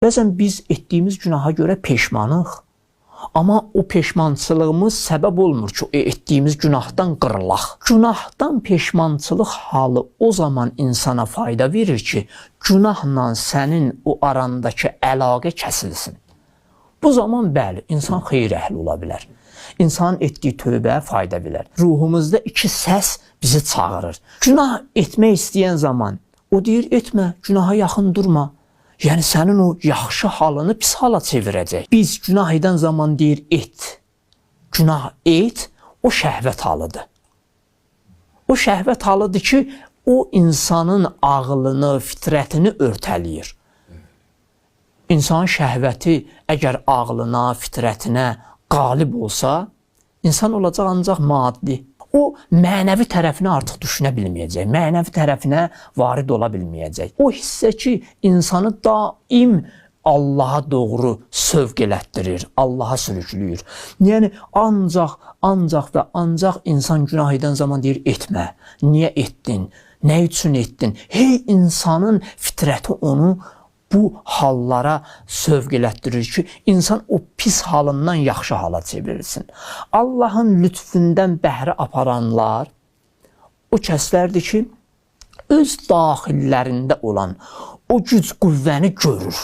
Bəzən biz etdiyimiz günaha görə peşmanıq. Amma o peşmançılığımız səbəb olmur ki, etdiyimiz günahdan qırılaq. Günahdan peşmançılıq halı o zaman insana fayda verir ki, günahla sənin o arandakı əlaqə kəsilsin. Bu zaman bəli, insan xeyir əhli ola bilər. İnsanın etdiyi tövbəyə fayda bilər. Ruhumuzda iki səs bizi çağırır. Günah etmək istəyən zaman o deyir, etmə, günaha yaxın durma. Yəni sənin o yaxşı halını pis hala çevirəcək. Biz günah edən zaman deyir, et. Günah et, o şəhvət halıdır. O şəhvət halıdır ki, o insanın ağlını, fitrətini örtəliyir. İnsanın şəhvəti əgər ağlına, fitrətinə qalib olsa, insan olacaq ancaq maddi. O mənəvi tərəfinə artıq düşünə bilməyəcək, mənəvi tərəfinə varid ola bilməyəcək. O hissə ki, insanı daim Allaha doğru sövq elətdirir, Allaha sürükləyir. Yəni, ancaq və ancaq insan günah edən zaman deyir, etmə, niyə etdin, nə üçün etdin? Hey, insanın fitrəti onu bu hallara sövq elətdirir ki, insan o pis halından yaxşı hala çevrilsin. Allahın lütfündən bəhrə aparanlar o kəslərdir ki, öz daxillərində olan o güc qüvvəni görür.